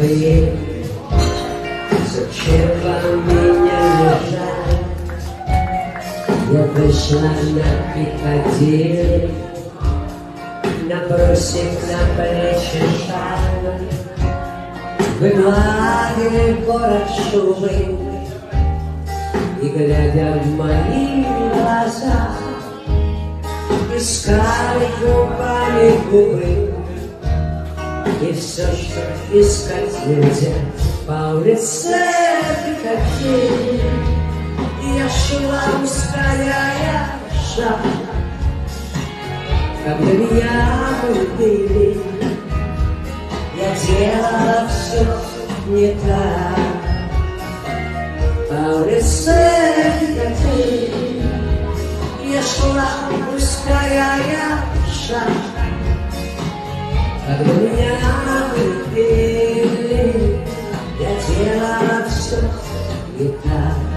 вы, зачем вам меня лежать? Я вышла на Пикадилли, набросив на плечи шаль. Вы гладили город шубы, и, глядя в мои глаза, искали губами губы. И все, что искать нельзя, по улице Пикадилли. Я шла, ускоряя шаг, когда меня любили. Я делала все не так, по улице Пикадилли. Я шла, ускоряя шаг, когда меня любили. Я делала все не так.